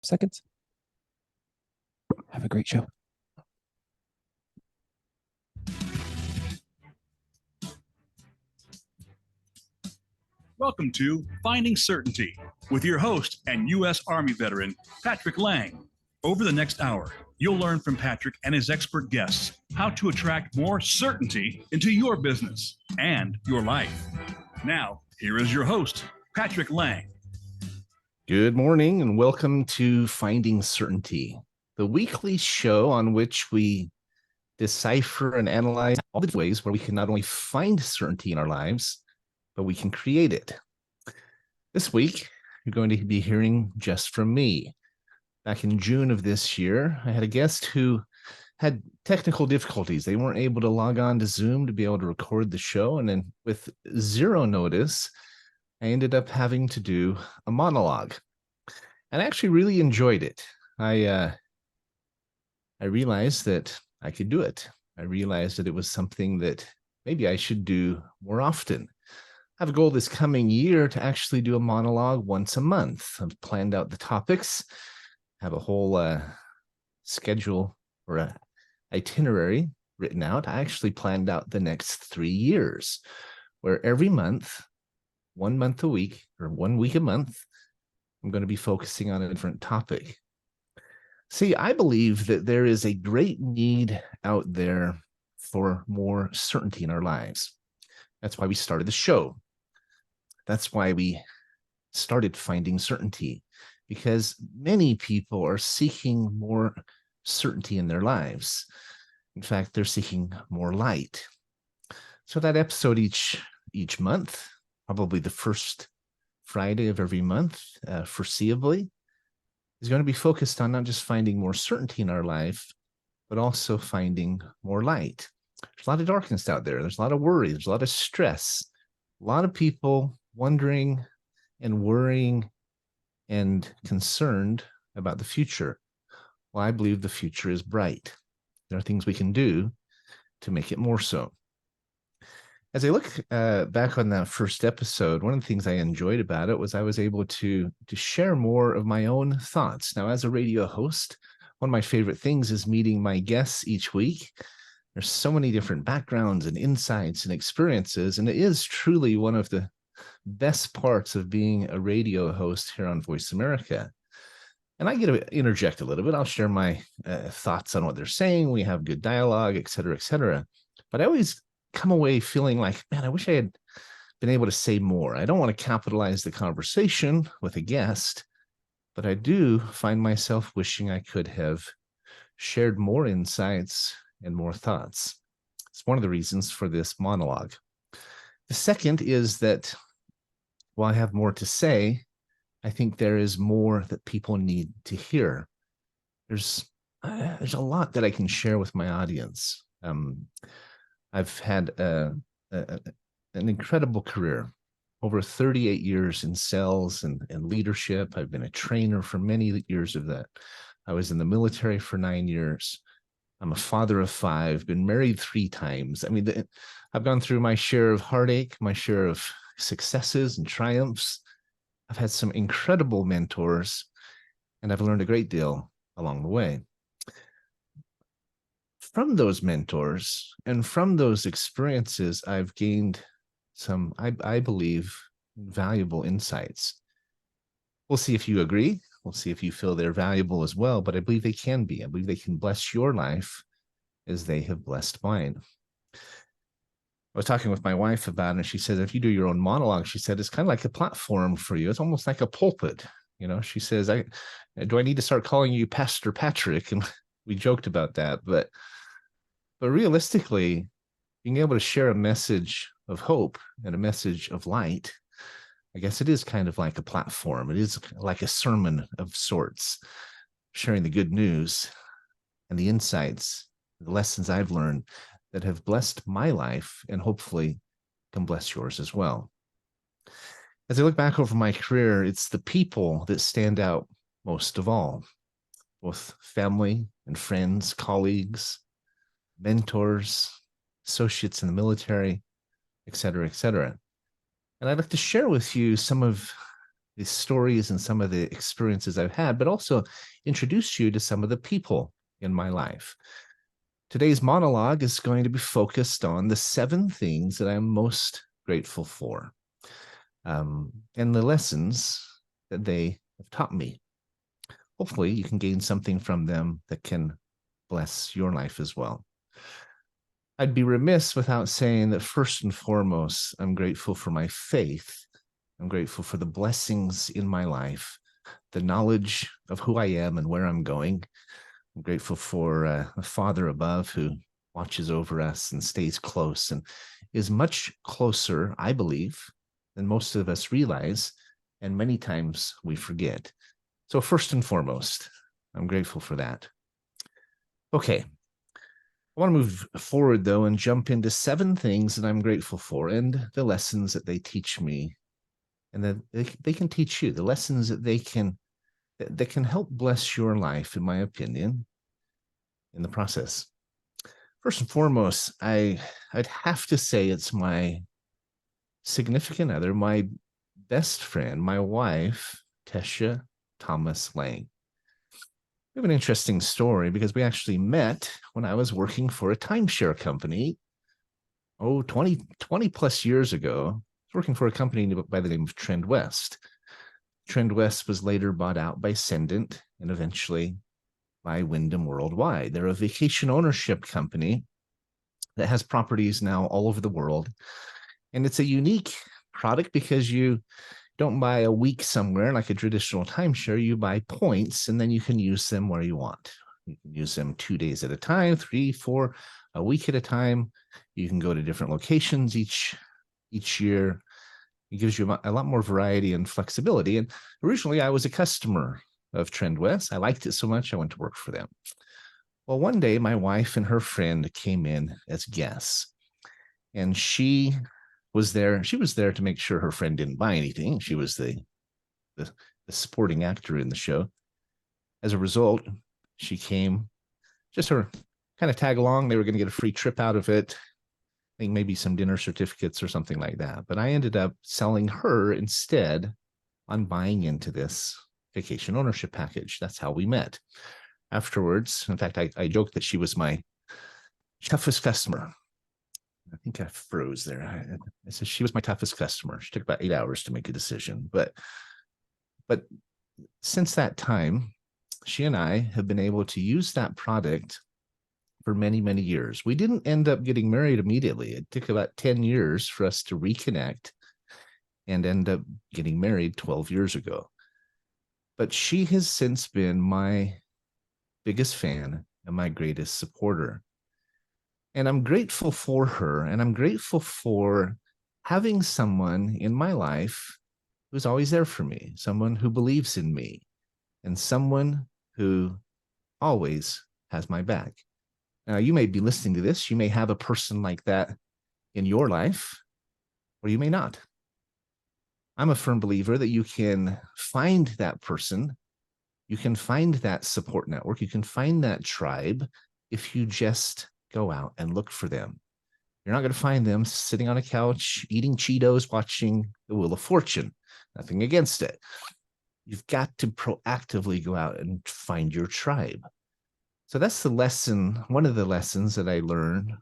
Seconds. Have a great show. Welcome to Finding Certainty with your host and U.S. Army veteran, Patrick Laing. Over the next hour, you'll learn from Patrick and his expert guests how to attract more certainty into your business and your life. Now, here is your host, Patrick Laing. Good morning and welcome to Finding Certainty, the weekly show on which we decipher and analyze all the ways where we can not only find certainty in our lives, but we can create it. This week, you're going to be hearing just from me. Back in June of this year, I had a guest who had technical difficulties. They weren't able to log on to Zoom to be able to record the show. And then with zero notice, I ended up having to do a monologue. And I actually really enjoyed it. I realized that I could do it. I realized that it was something that maybe I should do more often. I have a goal this coming year to actually do a monologue once a month. I've planned out the topics, have a whole schedule or a itinerary written out. I actually planned out the next 3 years, where every month, 1 month a week, or 1 week a month, I'm going to be focusing on a different topic. See, I believe that there is a great need out there for more certainty in our lives. That's why we started the show. That's why we started Finding Certainty, because many people are seeking more certainty in their lives. In fact, they're seeking more light. So that episode each month, probably the first Friday of every month, foreseeably, is going to be focused on not just finding more certainty in our life, but also finding more light. There's a lot of darkness out there. There's a lot of worry. There's a lot of stress. A lot of people wondering and worrying and concerned about the future. Well, I believe the future is bright. There are things we can do to make it more so. As I look back on that first episode, one of the things I enjoyed about it was I was able to share more of my own thoughts. Now, as a radio host, one of my favorite things is meeting my guests each week. There's so many different backgrounds and insights and experiences, and it is truly one of the best parts of being a radio host here on Voice America. And I get to interject a little bit. I'll share my thoughts on what they're saying. We have good dialogue, et cetera, et cetera. But I always come away feeling like, man, I wish I had been able to say more. I don't want to capitalize the conversation with a guest, but I do find myself wishing I could have shared more insights and more thoughts. It's one of the reasons for this monologue. The second is that while I have more to say, I think there is more that people need to hear. There's a lot that I can share with my audience. I've had an incredible career, over 38 years in sales and leadership. I've been a trainer for many years of that. I was in the military for 9 years. I'm a father of 5, been married 3 times. I mean, I've gone through my share of heartache, my share of successes and triumphs. I've had some incredible mentors, and I've learned a great deal along the way. From those mentors and from those experiences, I've gained some, I believe, valuable insights. We'll see if you agree. We'll see if you feel they're valuable as well, but I believe they can be. I believe they can bless your life as they have blessed mine. I was talking with my wife about it, and she said, if you do your own monologue, she said, it's kind of like a platform for you. It's almost like a pulpit. You know, she says, do I need to start calling you Pastor Patrick? And we joked about that, but realistically, being able to share a message of hope and a message of light, I guess it is kind of like a platform. It is like a sermon of sorts, sharing the good news and the insights, the lessons I've learned that have blessed my life and hopefully can bless yours as well. As I look back over my career, it's the people that stand out most of all, both family and friends, colleagues, mentors, associates in the military, et cetera, et cetera. And I'd like to share with you some of the stories and some of the experiences I've had, but also introduce you to some of the people in my life. Today's monologue is going to be focused on the 7 things that I'm most grateful for, and the lessons that they have taught me. Hopefully, you can gain something from them that can bless your life as well. I'd be remiss without saying that first and foremost, I'm grateful for my faith. I'm grateful for the blessings in my life, the knowledge of who I am and where I'm going. I'm grateful for a Father above who watches over us and stays close and is much closer, I believe, than most of us realize, and many times we forget. So first and foremost, I'm grateful for that. Okay. I want to move forward, though, and jump into 7 things that I'm grateful for and the lessons that they teach me and that they can teach you, the lessons that they can help bless your life, in my opinion, in the process. First and foremost, I'd have to say it's my significant other, my best friend, my wife, Tesha Thomas Laing. We have an interesting story because we actually met when I was working for a timeshare company, 20 plus years ago. I was working for a company by the name of Trend West. Trend West was later bought out by Sendent and eventually by Wyndham Worldwide. They're a vacation ownership company that has properties now all over the world. And it's a unique product because you don't buy a week somewhere like a traditional timeshare. You buy points and then you can use them where you want. You can use them 2 days at a time, 3, 4, a week at a time. You can go to different locations each year. It gives you a lot more variety and flexibility. And originally I was a customer of Trend West. I liked it so much, I went to work for them. Well, one day my wife and her friend came in as guests, and she was there to make sure her friend didn't buy anything. She was the supporting actor in the show. As a result, she came just her kind of tag along. They were going to get a free trip out of it. I think maybe some dinner certificates or something like that. But I ended up selling her instead on buying into this vacation ownership package. That's how we met. Afterwards, in fact, I joked that she was my toughest customer. I think I froze there. I said she was my toughest customer. She took about 8 hours to make a decision. But since that time, she and I have been able to use that product for many, many years. We didn't end up getting married immediately. It took about 10 years for us to reconnect and end up getting married 12 years ago. But she has since been my biggest fan and my greatest supporter. And I'm grateful for her, and I'm grateful for having someone in my life who's always there for me, someone who believes in me, and someone who always has my back. Now, you may be listening to this. You may have a person like that in your life, or you may not. I'm a firm believer that you can find that person. You can find that support network. You can find that tribe if you just go out and look for them. You're not going to find them sitting on a couch, eating Cheetos, watching The Wheel of Fortune. Nothing against it. You've got to proactively go out and find your tribe. So that's the lesson, one of the lessons that I've learned,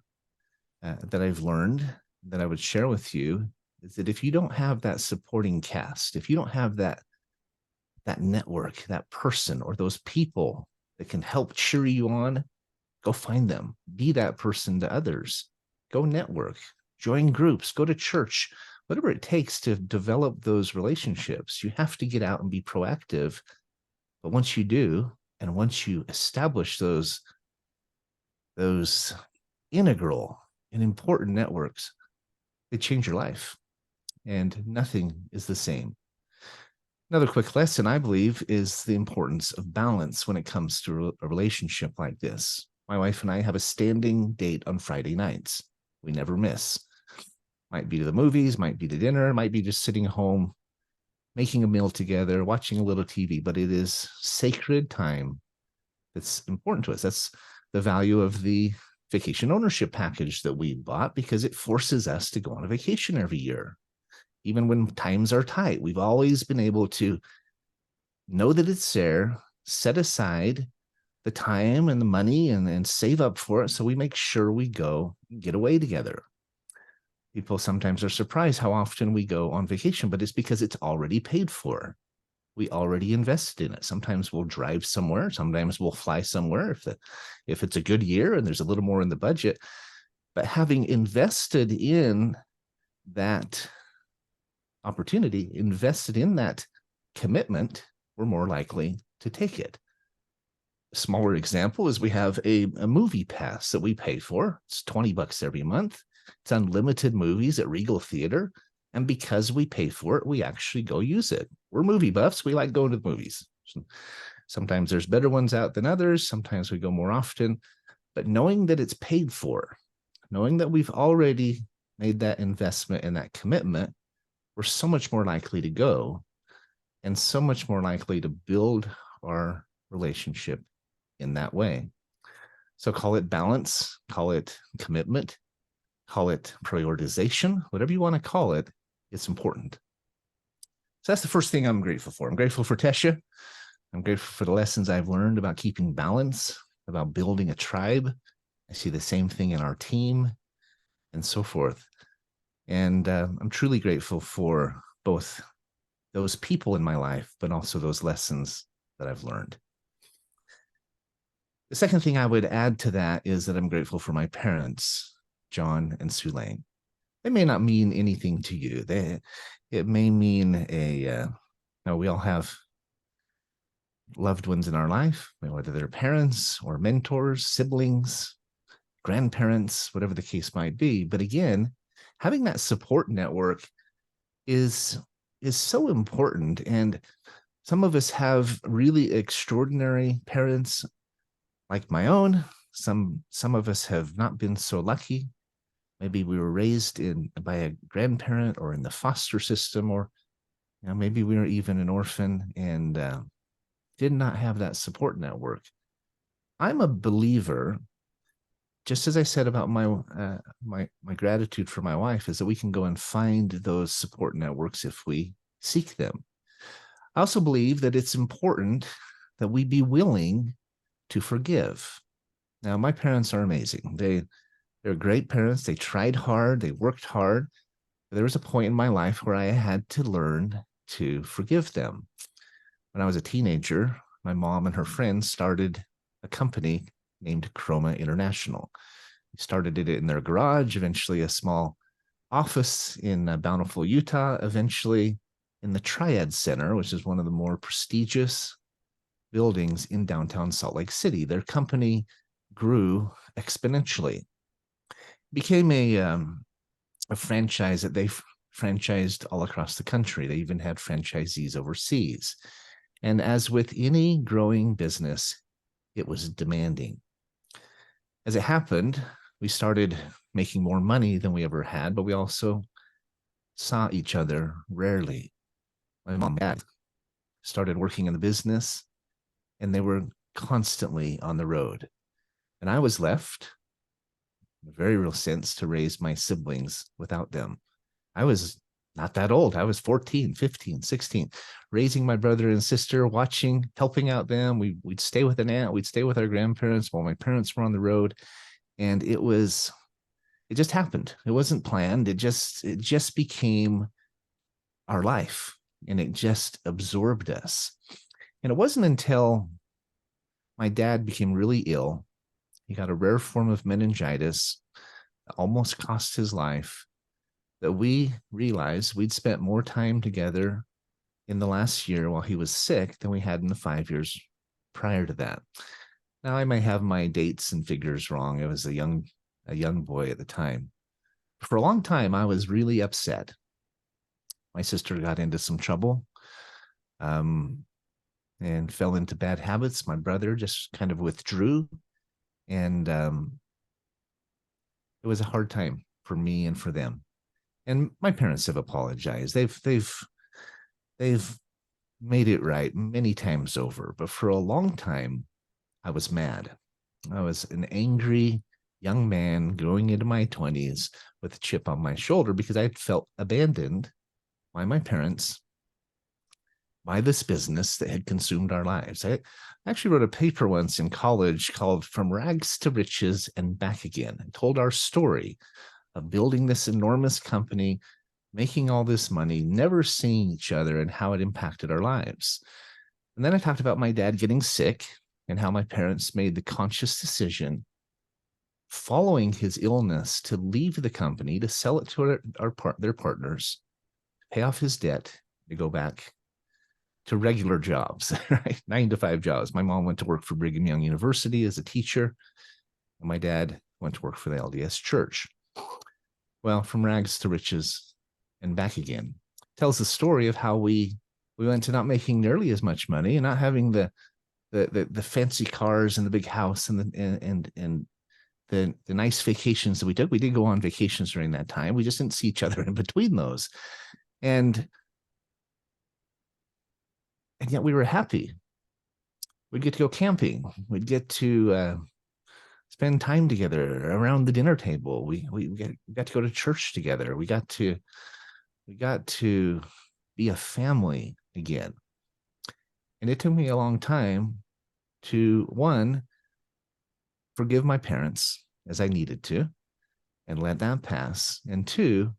that I would share with you, is that if you don't have that supporting cast, if you don't have that network, that person or those people that can help cheer you on, go find them. Be that person to others. Go network, join groups, go to church, whatever it takes to develop those relationships. You have to get out and be proactive. But once you do, and once you establish those integral and important networks, they change your life. And nothing is the same. Another quick lesson, I believe, is the importance of balance when it comes to a relationship like this. My wife and I have a standing date on Friday nights. We never miss. Might be to the movies, might be to dinner, might be just sitting home, making a meal together, watching a little TV, but it is sacred time that's important to us. That's the value of the vacation ownership package that we bought, because it forces us to go on a vacation every year. even when times are tight. We've always been able to know that it's there, set aside the time and the money and save up for it. So we make sure we go get away together. People sometimes are surprised how often we go on vacation, but it's because it's already paid for. We already invested in it. Sometimes we'll drive somewhere. Sometimes we'll fly somewhere if it's a good year and there's a little more in the budget. But having invested in that opportunity, invested in that commitment, we're more likely to take it. A smaller example is we have a movie pass that we pay for. It's $20 every month. It's unlimited movies at Regal Theater. And because we pay for it, we actually go use it. We're movie buffs. We like going to the movies. Sometimes there's better ones out than others. Sometimes we go more often. But knowing that it's paid for, knowing that we've already made that investment and that commitment, we're so much more likely to go and so much more likely to build our relationship in that way. So call it balance, call it commitment, call it prioritization, whatever you want to call it, it's important. So that's the first thing I'm grateful for. I'm grateful for Tesha. I'm grateful for the lessons I've learned about keeping balance, about building a tribe. I see the same thing in our team and so forth. And I'm truly grateful for both those people in my life, but also those lessons that I've learned. The second thing I would add to that is that I'm grateful for my parents, John and Sue Laing. They may not mean anything to you. It may mean we all have loved ones in our life, whether they're parents or mentors, siblings, grandparents, whatever the case might be. But again, having that support network is so important. And some of us have really extraordinary parents like my own. Some of us have not been so lucky. Maybe we were raised by a grandparent or in the foster system, or maybe we were even an orphan and did not have that support network. I'm a believer, just as I said about my gratitude for my wife, is that we can go and find those support networks if we seek them. I also believe that it's important that we be willing to forgive. Now, my parents are amazing. They're great parents. They tried hard. They worked hard. There was a point in my life where I had to learn to forgive them. When I was a teenager, my mom and her friends started a company named Chroma International. We started it in their garage, eventually a small office in Bountiful, Utah, eventually in the Triad Center, which is one of the more prestigious buildings in downtown Salt Lake City. Their company grew exponentially. Became a franchise that they franchised all across the country. They even had franchisees overseas. And as with any growing business, it was demanding. As it happened, we started making more money than we ever had, but we also saw each other rarely. My mom and dad started working in the business, and they were constantly on the road. And I was left, in a very real sense, to raise my siblings without them. I was not that old. I was 14, 15, 16, raising my brother and sister, watching, helping out them. We'd stay with an aunt. We'd stay with our grandparents while my parents were on the road. And it just happened. It wasn't planned. It just became our life, and it just absorbed us. And it wasn't until my dad became really ill. He got a rare form of meningitis that almost cost his life, that we realized we'd spent more time together in the last year while he was sick than we had in the 5 years prior to that. Now, I may have my dates and figures wrong. I was a young boy at the time. For a long time, I was really upset. My sister got into some trouble and fell into bad habits. My brother just kind of withdrew, and it was a hard time for me and for them. And my parents have apologized. They've made it right many times over. But for a long time, I was mad. I was an angry young man going into my 20s with a chip on my shoulder because I felt abandoned by my parents, by this business that had consumed our lives. I actually wrote a paper once in college called From Rags to Riches and Back Again. I told our story of building this enormous company, making all this money, never seeing each other, and how it impacted our lives. And then I talked about my dad getting sick and how my parents made the conscious decision following his illness to leave the company, to sell it to their partners, pay off his debt, to go back to regular jobs, right? 9-to-5 jobs. My mom went to work for Brigham Young University as a teacher, and my dad went to work for the LDS Church. Well, from rags to riches and back again. Tells the story of how we went to not making nearly as much money and not having the fancy cars and the big house and the nice vacations that we took. We did go on vacations during that time. We just didn't see each other in between those. And yet we were happy. We'd get to go camping. We'd get to spend time together around the dinner table. We got to go to church together. We got to be a family again. And it took me a long time to, one, forgive my parents as I needed to and let that pass. And two,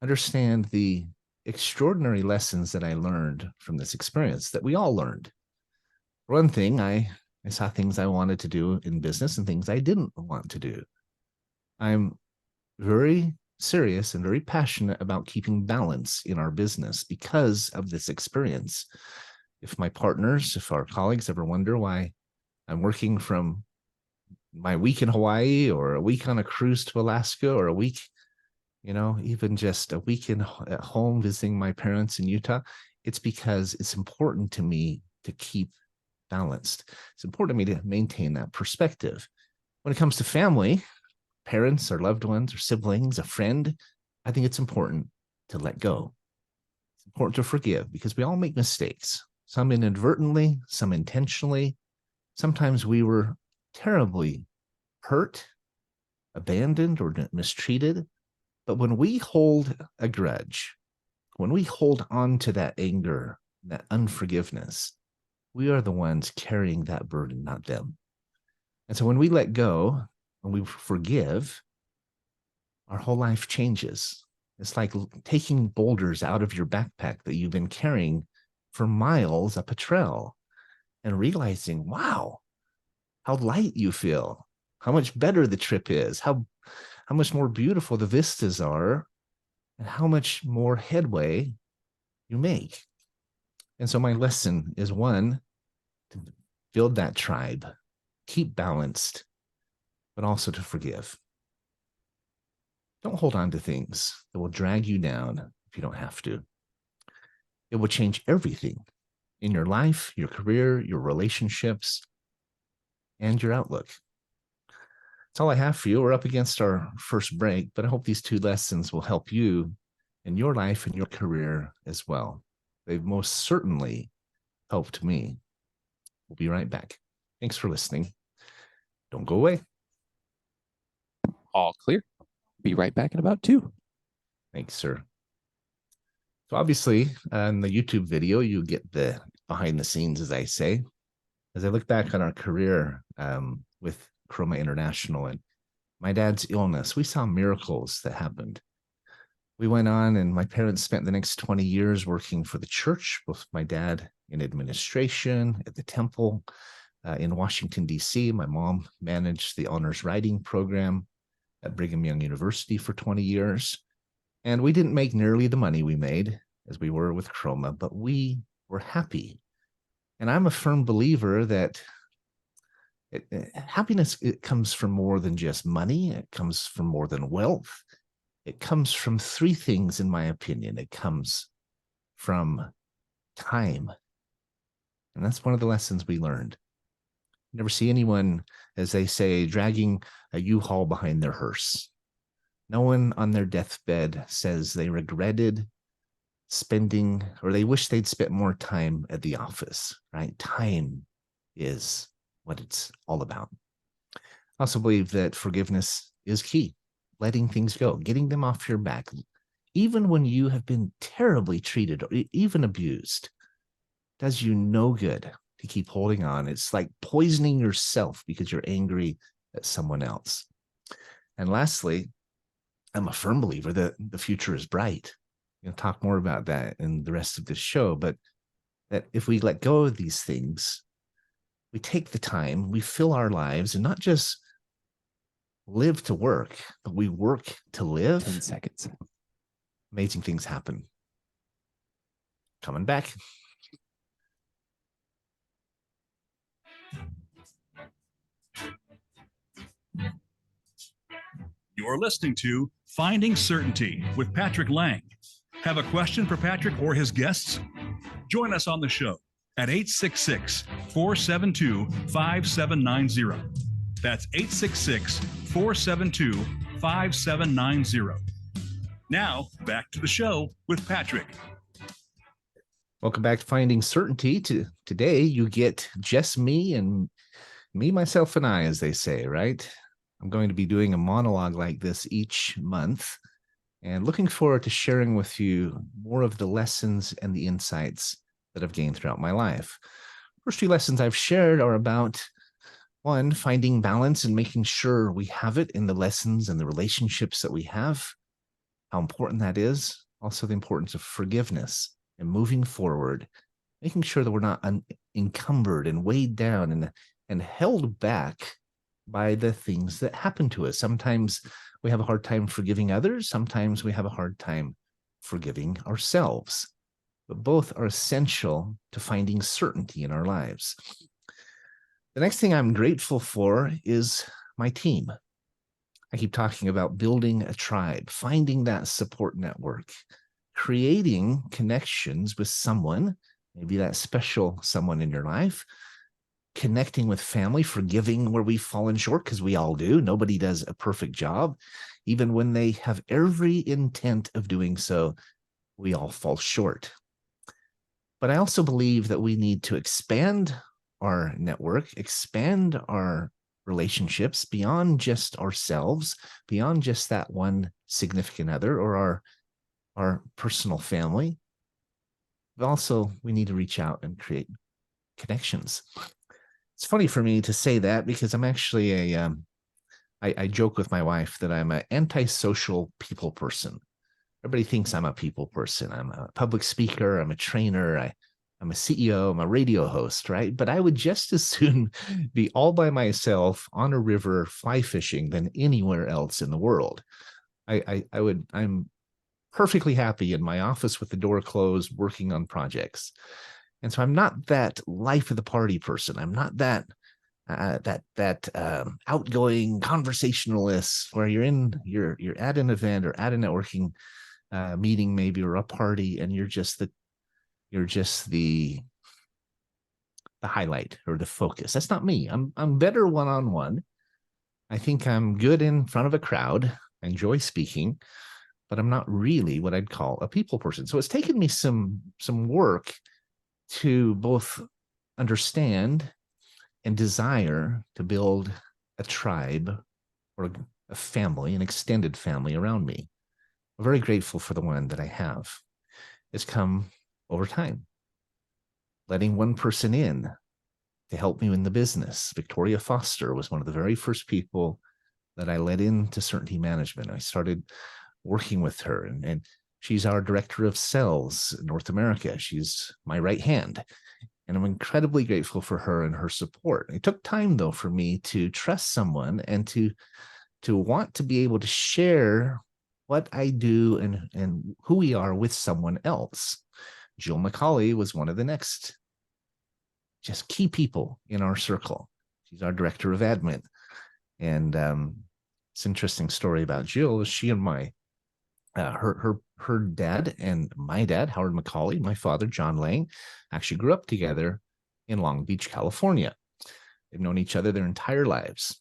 understand the extraordinary lessons that I learned from this experience, that we all learned. For one thing, I saw things I wanted to do in business and things I didn't want to do. I'm very serious and very passionate about keeping balance in our business because of this experience. If my partners, if our colleagues ever wonder why I'm working from my week in Hawaii or a week on a cruise to Alaska or a week, even just a week at home visiting my parents in Utah, it's because it's important to me to keep balanced. It's important to me to maintain that perspective. When it comes to family, parents or loved ones or siblings, a friend, I think it's important to let go. It's important to forgive because we all make mistakes, some inadvertently, some intentionally. Sometimes we were terribly hurt, abandoned, or mistreated. But when we hold a grudge, when we hold on to that anger, that unforgiveness, we are the ones carrying that burden, not them. And so when we let go, when we forgive, our whole life changes. It's like taking boulders out of your backpack that you've been carrying for miles up a trail and realizing, wow, how light you feel, how much better the trip is, how much more beautiful the vistas are, and how much more headway you make. And so my lesson is, one, to build that tribe, keep balanced, but also to forgive. Don't hold on to things that will drag you down if you don't have to. It will change everything in your life, your career, your relationships, and your outlook. That's all I have for you. We're up against our first break, but I hope these 2 lessons will help you in your life and your career as well. They've most certainly helped me. We'll be right back. Thanks for listening. Don't go away. All clear. Be right back in about 2. Thanks, sir. So obviously, on the YouTube video, you get the behind the scenes, as I say. As I look back on our career with Chroma International and my dad's illness, we saw miracles that happened. We went on, and my parents spent the next 20 years working for the church, with my dad in administration at the temple in Washington, D.C. My mom managed the honors writing program at Brigham Young University for 20 years. And we didn't make nearly the money we made as we were with Chroma, but we were happy. And I'm a firm believer that happiness, it comes from more than just money. It comes from more than wealth. It comes from 3 things, in my opinion. It comes from time. And that's one of the lessons we learned. You never see anyone, as they say, dragging a U-Haul behind their hearse. No one on their deathbed says they regretted spending, or they wish they'd spent more time at the office, right? Time is what it's all about. I also believe that forgiveness is key. Letting things go, getting them off your back, even when you have been terribly treated or even abused, does you no good to keep holding on. It's like poisoning yourself because you're angry at someone else. And lastly, I'm a firm believer that the future is bright. We'll talk more about that in the rest of this show, but that if we let go of these things, we take the time, we fill our lives, and not just live to work, but we work to live. 10 seconds. Amazing things happen. Coming back. You're listening to Finding Certainty with Patrick Laing. Have a question for Patrick or his guests? Join us on the show at 866-472-5790. That's 866-472-5790. Now, back to the show with Patrick. Welcome back to Finding Certainty. Today, you get just me and me, myself, and I, as they say, right? I'm going to be doing a monologue like this each month and looking forward to sharing with you more of the lessons and the insights that I've gained throughout my life. First few lessons I've shared are about, one, finding balance and making sure we have it in the lessons and the relationships that we have, how important that is. Also, the importance of forgiveness and moving forward, making sure that we're not encumbered and weighed down and held back by the things that happen to us. Sometimes we have a hard time forgiving others. Sometimes we have a hard time forgiving ourselves. But both are essential to finding certainty in our lives. The next thing I'm grateful for is my team. I keep talking about building a tribe, finding that support network, creating connections with someone, maybe that special someone in your life, connecting with family, forgiving where we've fallen short, because we all do. Nobody does a perfect job. Even when they have every intent of doing so, we all fall short. But I also believe that we need to expand our network, expand our relationships beyond just ourselves, beyond just that one significant other or our personal family. But also, we need to reach out and create connections. It's funny for me to say that because I'm actually I joke with my wife that I'm an antisocial people person. Everybody thinks I'm a people person. I'm a public speaker. I'm a trainer. I'm a CEO. I'm a radio host, right? But I would just as soon be all by myself on a river fly fishing than anywhere else in the world. I'm perfectly happy in my office with the door closed, working on projects. And so I'm not that life of the party person. I'm not that outgoing conversationalist where you're at an event or at a networking meeting maybe or a party and you're just the highlight or the focus. That's not me. I'm better one-on-one. I think I'm good in front of a crowd. I enjoy speaking, but I'm not really what I'd call a people person. So it's taken me some work to both understand and desire to build a tribe or a family, an extended family around me. I'm very grateful for the one that I have. It's come over time. Letting one person in to help me in the business. Victoria Foster was one of the very first people that I let into Certainty Management. I started working with her, and she's our director of sales in North America. She's my right hand. And I'm incredibly grateful for her and her support. It took time, though, for me to trust someone and to want to be able to share what I do and who we are with someone else. Jill McCauley was one of the next just key people in our circle. She's our director of admin. And it's an interesting story about Jill. She and her dad and my dad, Howard McCauley, my father, John Laing, actually grew up together in Long Beach, California. They've known each other their entire lives.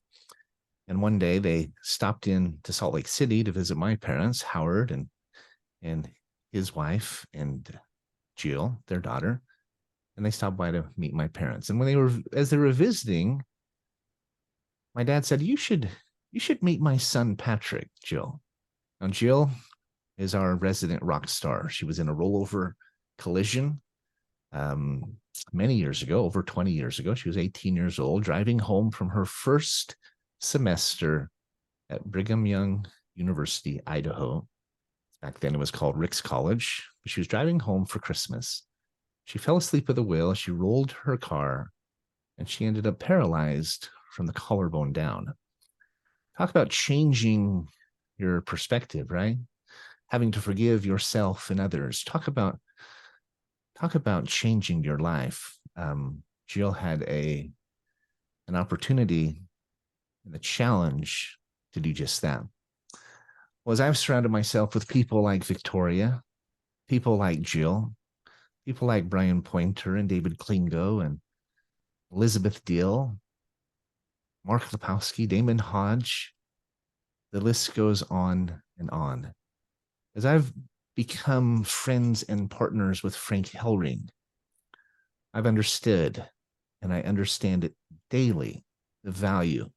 And one day they stopped in to Salt Lake City to visit my parents, Howard and his wife and Jill, their daughter. And they stopped by to meet my parents. And as they were visiting, my dad said, you should meet my son, Patrick, Jill. Now, Jill is our resident rock star. She was in a rollover collision many years ago, over 20 years ago. She was 18 years old, driving home from her first semester at Brigham Young University, Idaho. Back then it was called Rick's College. She was driving home for Christmas. She fell asleep at the wheel. She rolled her car and she ended up paralyzed from the collarbone down. Talk about changing your perspective, right? Having to forgive yourself and others. Talk about changing your life. Jill had an opportunity and a challenge to do just that. Well, as I've surrounded myself with people like Victoria, people like Jill, people like Brian Pointer and David Klingo and Elizabeth Dill, Mark Lepowski, Damon Hodge, the list goes on and on. As I've become friends and partners with Frank Hellring, I've understood, and I understand it daily, the value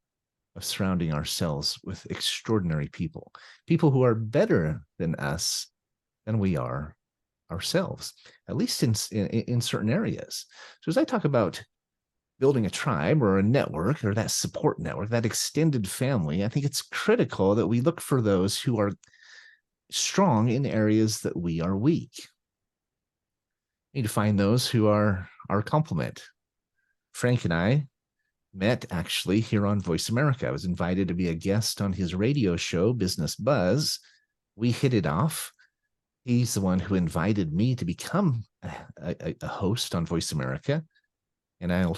of surrounding ourselves with extraordinary people, people who are better than us, than we are ourselves, at least in certain areas. So as I talk about building a tribe or a network or that support network, that extended family, I think it's critical that we look for those who are strong in areas that we are weak. We need to find those who are our complement. Frank and I met actually here on Voice America. I was invited to be a guest on his radio show, Business Buzz. We hit it off. He's the one who invited me to become a host on Voice America. And I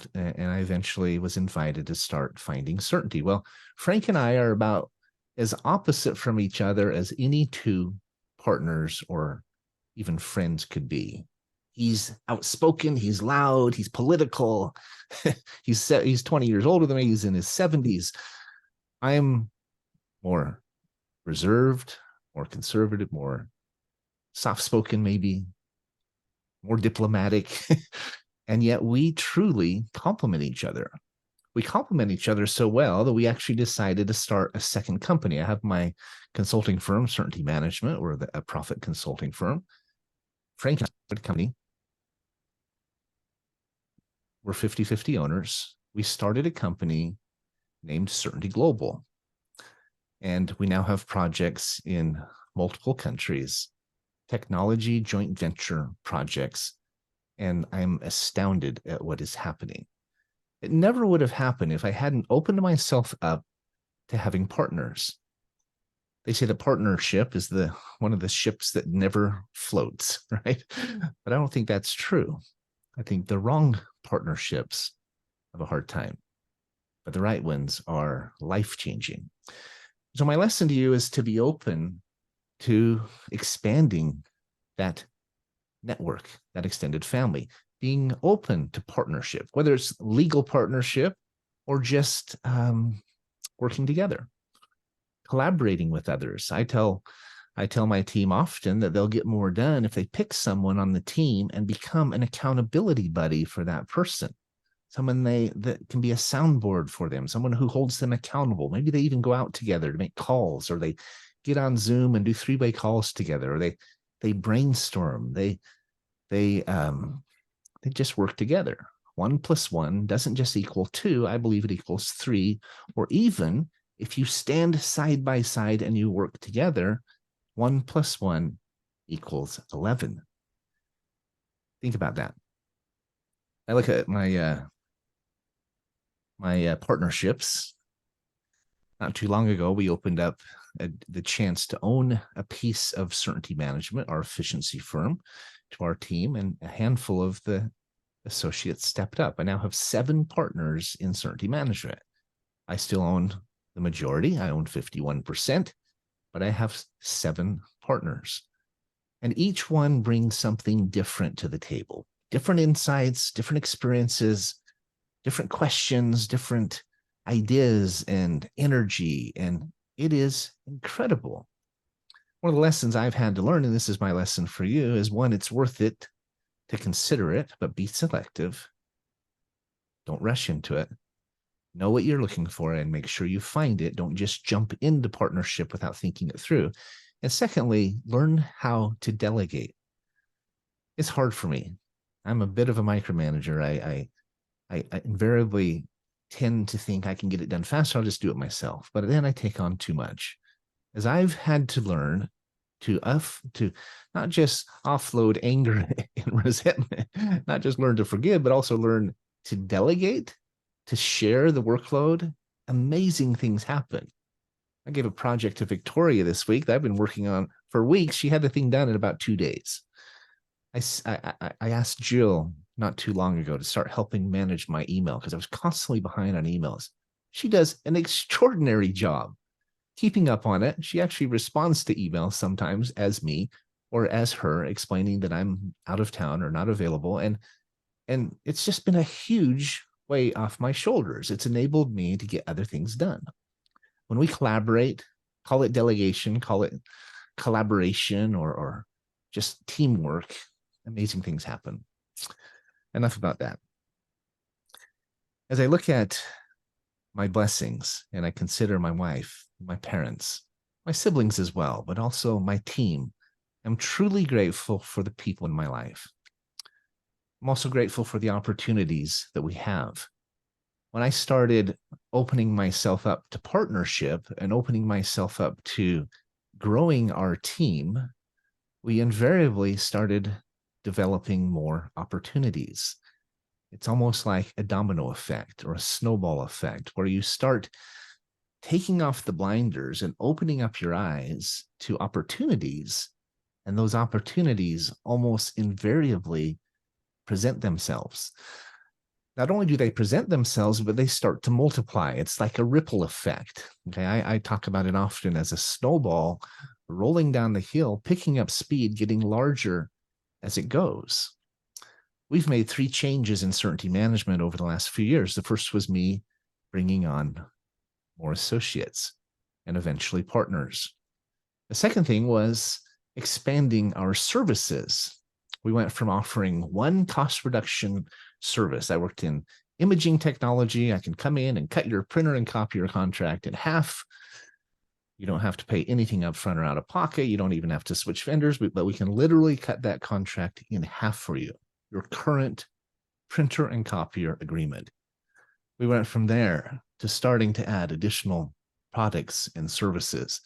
eventually was invited to start Finding Certainty. Well, Frank and I are about as opposite from each other as any two partners or even friends could be. He's outspoken, he's loud, he's political. He's 20 years older than me, he's in his 70s. I'm more reserved, more conservative, more soft-spoken maybe, more diplomatic. And yet we truly complement each other. We complement each other so well that we actually decided to start a second company. I have my consulting firm, Certainty Management, or a profit consulting firm. Frank and I started a company. We're 50-50 owners. We started a company named Certainty Global. And we now have projects in multiple countries, technology joint venture projects. And I'm astounded at what is happening. It never would have happened if I hadn't opened myself up to having partners. They say the partnership is one of the ships that never floats, right? But I don't think that's true. I think the wrong partnerships have a hard time, but the right ones are life-changing. So my lesson to you is to be open to expanding that network, that extended family, being open to partnership, whether it's legal partnership or just working together, collaborating with others. I tell my team often that they'll get more done if they pick someone on the team and become an accountability buddy for that person, someone that can be a soundboard for them, someone who holds them accountable. Maybe they even go out together to make calls, or they get on Zoom and do three-way calls together, or they brainstorm, they just work together. 1 + 1 doesn't just equal 2. I believe it equals 3. Or even if you stand side by side and you work together, 1 + 1 equals 11. Think about that. I look at my partnerships. Not too long ago, we opened up the chance to own a piece of Certainty Management, our efficiency firm, to our team, and a handful of the associates stepped up. I now have 7 partners in Certainty Management. I still own the majority. I own 51%, but I have 7 partners. And each one brings something different to the table. Different insights, different experiences, different questions, different ideas and energy. And it is incredible. One of the lessons I've had to learn, and this is my lesson for you, is one, it's worth it to consider it, but be selective. Don't rush into it. Know what you're looking for and make sure you find it. Don't just jump into partnership without thinking it through. And secondly, learn how to delegate. It's hard for me. I'm a bit of a micromanager. I invariably tend to think I can get it done faster. I'll just do it myself. But then I take on too much. As I've had to learn to not just offload anger and resentment, not just learn to forgive, but also learn to delegate, to share the workload, amazing things happen. I gave a project to Victoria this week that I've been working on for weeks. She had the thing done in about 2 days. I asked Jill not too long ago to start helping manage my email because I was constantly behind on emails. She does an extraordinary job keeping up on it. She actually responds to emails sometimes as me or as her, explaining that I'm out of town or not available. And it's just been a huge weight off my shoulders. It's enabled me to get other things done. When we collaborate, call it delegation, call it collaboration, or just teamwork, amazing things happen. Enough about that. As I look at my blessings and I consider my wife, my parents, my siblings as well, but also my team, I'm truly grateful for the people in my life. I'm also grateful for the opportunities that we have. When I started opening myself up to partnership and opening myself up to growing our team, we invariably started developing more opportunities. It's almost like a domino effect or a snowball effect, where you start taking off the blinders and opening up your eyes to opportunities, and those opportunities almost invariably present themselves. Not only do they present themselves, but they start to multiply. It's like a ripple effect. Okay, I talk about it often as a snowball rolling down the hill, picking up speed, getting larger as it goes. We've made 3 changes in certainty management over the last few years. The first was me bringing on more associates and eventually partners. The second thing was expanding our services. We went from offering one cost reduction service. I worked in imaging technology. I can come in and cut your printer and copier contract in half. You don't have to pay anything up front or out of pocket. You don't even have to switch vendors, but we can literally cut that contract in half for you, your current printer and copier agreement. We went from there to starting to add additional products and services.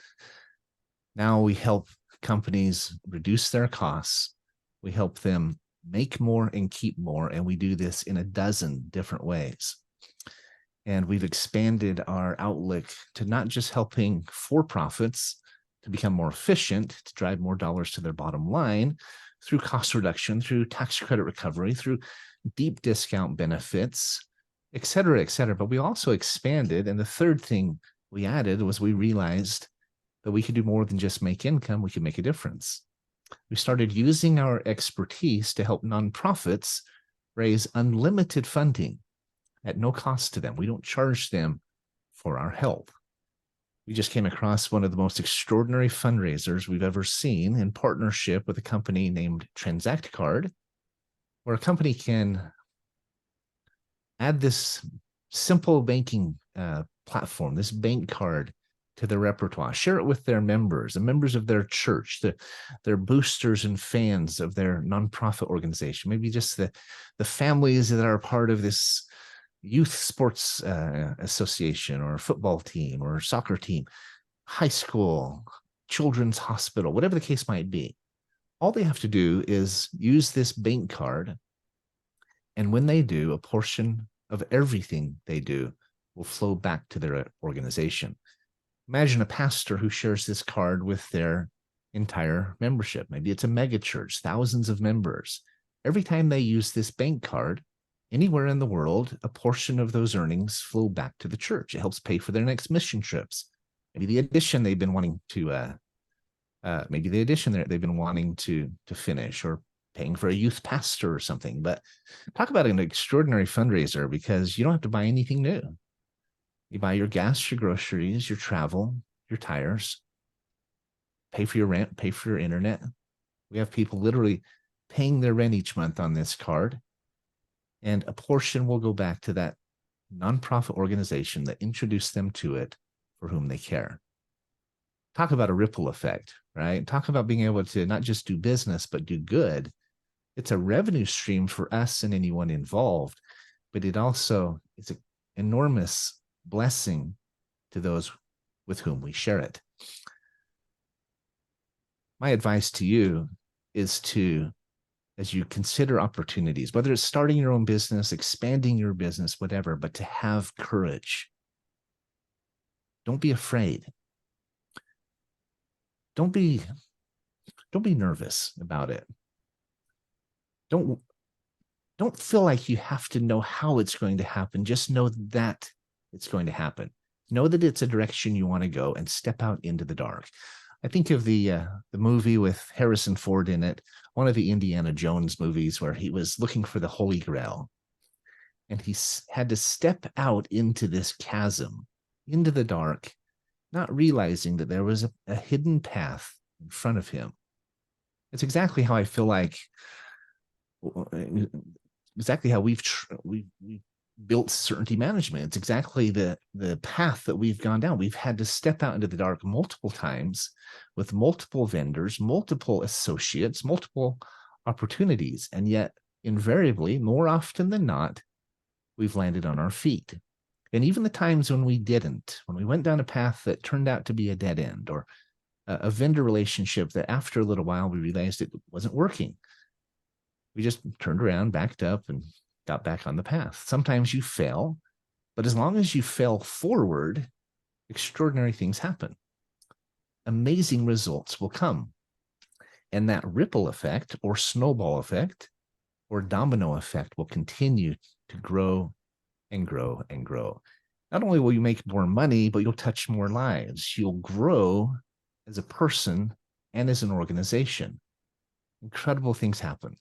Now we help companies reduce their costs. We help them make more and keep more, and we do this in a dozen different ways. And we've expanded our outlook to not just helping for-profits to become more efficient, to drive more dollars to their bottom line through cost reduction, through tax credit recovery, through deep discount benefits, et cetera, et cetera. But we also expanded, and the third thing we added was we realized that we could do more than just make income, we could make a difference. We started using our expertise to help nonprofits raise unlimited funding at no cost to them. We don't charge them for our help. We just came across one of the most extraordinary fundraisers we've ever seen in partnership with a company named Transact Card, where a company can add this simple banking platform, this bank card, to their repertoire, share it with their members, the members of their church, their boosters and fans of their nonprofit organization, maybe just the families that are part of this youth sports association or football team or soccer team, high school, children's hospital, whatever the case might be. All they have to do is use this bank card, and when they do, a portion of everything they do will flow back to their organization. Imagine a pastor who shares this card with their entire membership. Maybe it's a mega church, thousands of members. Every time they use this bank card, anywhere in the world, a portion of those earnings flow back to the church. It helps pay for their next mission trips. Maybe the addition they've been wanting to, finish, or paying for a youth pastor or something. But talk about an extraordinary fundraiser, because you don't have to buy anything new. You buy your gas, your groceries, your travel, your tires, pay for your rent, pay for your internet. We have people literally paying their rent each month on this card, and a portion will go back to that nonprofit organization that introduced them to it, for whom they care. Talk about a ripple effect. right? Talk about being able to not just do business, but do good. It's a revenue stream for us and anyone involved, but it also is an enormous blessing to those with whom we share it. My advice to you is to, as you consider opportunities, whether it's starting your own business, expanding your business, whatever, but to have courage. Don't be afraid. Don't be nervous about it. Don't feel like you have to know how it's going to happen. Just know that it's going to happen. Know that it's a direction you want to go and step out into the dark. I think of the movie with Harrison Ford in it, one of the Indiana Jones movies where he was looking for the Holy Grail. And he had to step out into this chasm, into the dark, not realizing that there was a hidden path in front of him. It's exactly how I feel like, exactly how we've built certainty management. It's exactly the path that we've gone down. We've had to step out into the dark multiple times with multiple vendors, multiple associates, multiple opportunities. And yet, invariably, more often than not, we've landed on our feet. And even the times when we didn't, when we went down a path that turned out to be a dead end, or a vendor relationship that after a little while we realized it wasn't working, we just turned around, backed up, and got back on the path. Sometimes you fail, but as long as you fail forward, extraordinary things happen. Amazing results will come. And that ripple effect or snowball effect or domino effect will continue to grow and grow and grow. Not only will you make more money, but you'll touch more lives. You'll grow as a person and as an organization. Incredible things happen.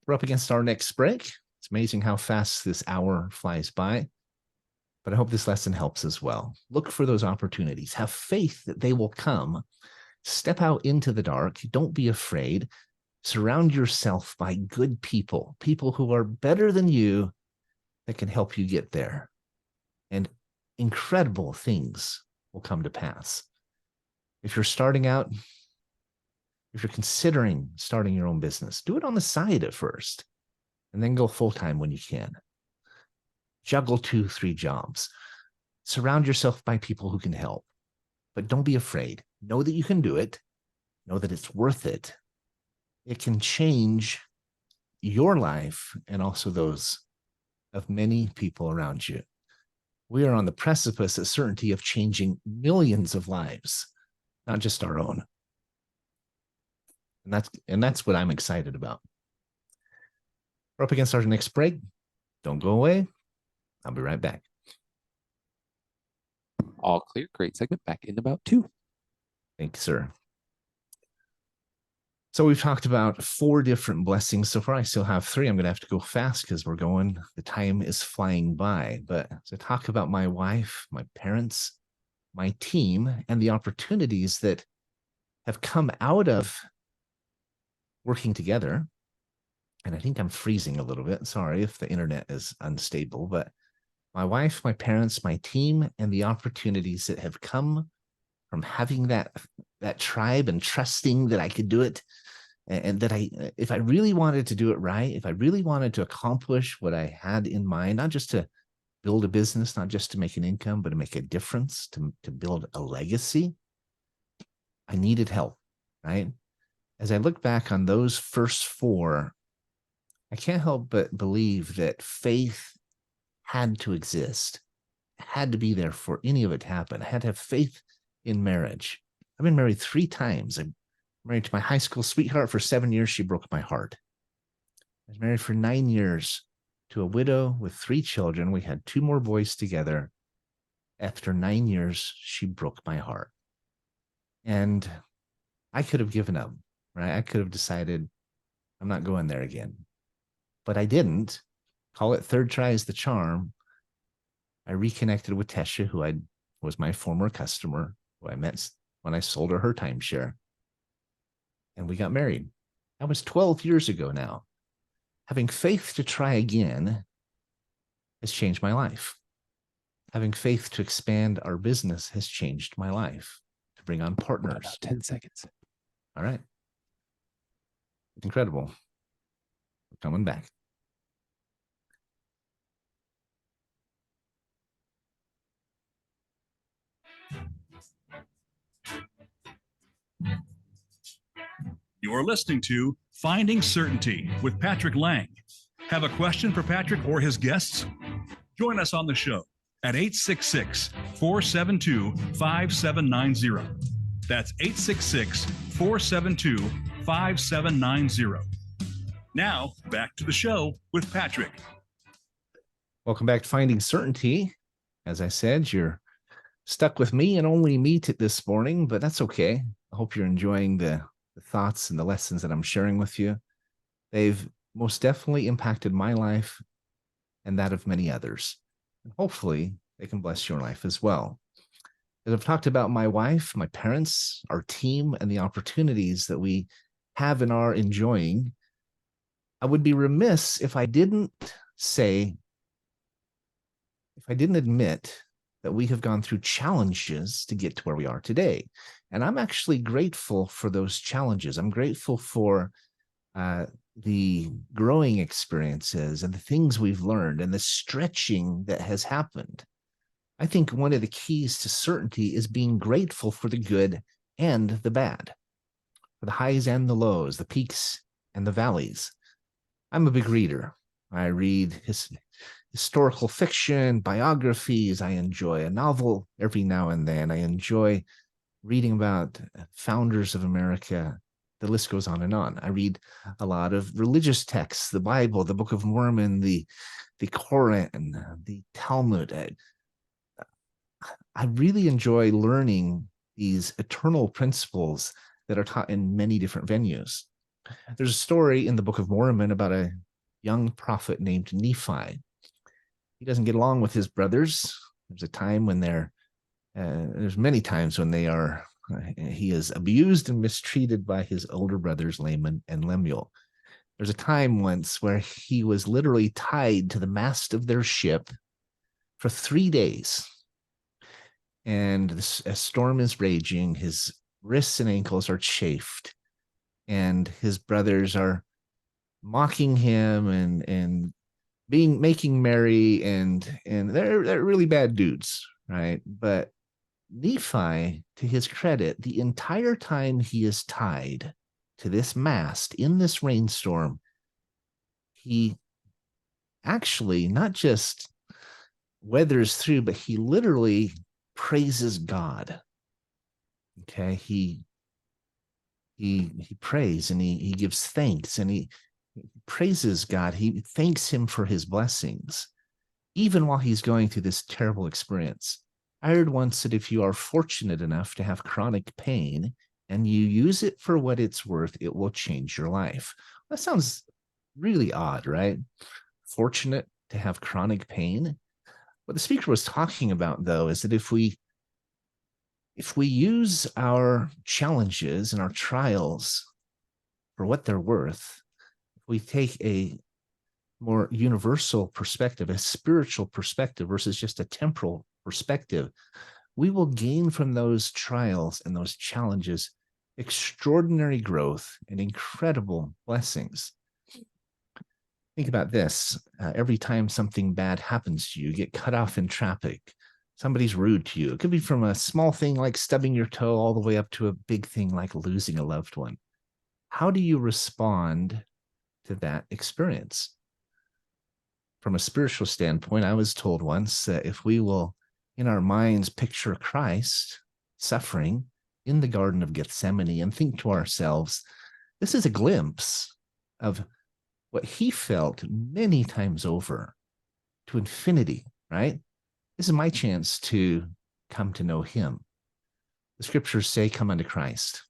We're up against our next break. It's amazing how fast this hour flies by, but I hope this lesson helps as well. Look for those opportunities. Have faith that they will come. Step out into the dark. Don't be afraid. Surround yourself by good people, people who are better than you that can help you get there. And incredible things will come to pass. If you're starting out, if you're considering starting your own business, do it on the side at first, and then go full-time when you can. Juggle 2-3 jobs. Surround yourself by people who can help, but don't be afraid. Know that you can do it. Know that it's worth it. It can change your life and also those of many people around you. We are on the precipice of certainty of changing millions of lives, not just our own. And that's what I'm excited about. We're up against our next break. Don't go away. I'll be right back. All clear. Great segment. Back in about 2. Thank you, sir. So we've talked about 4 different blessings so far. I still have 3. I'm going to have to go fast because the time is flying by. But to talk about my wife, my parents, my team, and the opportunities that have come out of working together. And I think I'm freezing a little bit. Sorry if the internet is unstable, but my wife, my parents, my team, and the opportunities that have come from having that tribe and trusting that I could do it. And that if I really wanted to do it right, if I really wanted to accomplish what I had in mind, not just to build a business, not just to make an income, but to make a difference, to build a legacy, I needed help, right? As I look back on those first 4, I can't help but believe that faith had to exist, had to be there for any of it to happen. I had to have faith in marriage. I've been married 3 times. I'm married to my high school sweetheart for 7 years. She broke my heart. I was married for 9 years to a widow with 3 children. We had 2 more boys together. After 9 years, she broke my heart. And I could have given up, right? I could have decided I'm not going there again. But I didn't. Call it third try is the charm. I reconnected with Tesha, who was my former customer, who I met when I sold her timeshare. And we got married. That was 12 years ago now. Having faith to try again has changed my life. Having faith to expand our business has changed my life. To bring on partners. About 10 seconds. All right. Incredible. We're coming back. You're listening to Finding Certainty with Patrick Laing. Have a question for Patrick or his guests? Join us on the show at 866-472-5790. That's 866-472-5790. Now, back to the show with Patrick. Welcome back to Finding Certainty. As I said, you're stuck with me and only me this morning, but that's okay. I hope you're enjoying the thoughts and the lessons that I'm sharing with you. They've most definitely impacted my life and that of many others. And hopefully they can bless your life as well. As I've talked about my wife, my parents, our team, and the opportunities that we have and are enjoying, I would be remiss if I didn't admit that we have gone through challenges to get to where we are today. And I'm actually grateful for those challenges. I'm grateful for the growing experiences and the things we've learned and the stretching that has happened. I think one of the keys to certainty is being grateful for the good and the bad, for the highs and the lows, the peaks and the valleys. I'm a big reader. I read historical fiction, biographies. I enjoy a novel every now and then. I enjoy reading about founders of America. The list goes on and on. I read a lot of religious texts, the Bible, the Book of Mormon, the Quran, the Talmud. I really enjoy learning these eternal principles that are taught in many different venues. There's a story in the Book of Mormon about a young prophet named Nephi. He doesn't get along with his brothers. There's a time when there's many times when he is abused and mistreated by his older brothers, Laman and Lemuel. There's a time once where he was literally tied to the mast of their ship for 3 days. And a storm is raging. His wrists and ankles are chafed. And his brothers are mocking him and making merry, and they're really bad dudes, right? But Nephi, to his credit, the entire time he is tied to this mast in this rainstorm, he actually not just weathers through, but he literally praises God. Okay, he prays and he gives thanks and he praises God. He thanks him for his blessings, even while he's going through this terrible experience. I heard once that if you are fortunate enough to have chronic pain and you use it for what it's worth, it will change your life. That sounds really odd, right? Fortunate to have chronic pain. What the speaker was talking about, though, is that if we use our challenges and our trials for what they're worth, if we take a more universal perspective, a spiritual perspective versus just a temporal perspective, we will gain from those trials and those challenges extraordinary growth and incredible blessings. Think about this. Every time something bad happens to you, you get cut off in traffic, somebody's rude to you. It could be from a small thing like stubbing your toe all the way up to a big thing like losing a loved one. How do you respond to that experience? From a spiritual standpoint, I was told once that if we will, in our minds, picture Christ suffering in the Garden of Gethsemane and think to ourselves, this is a glimpse of what he felt many times over to infinity, right? This is my chance to come to know him. The scriptures say, come unto Christ.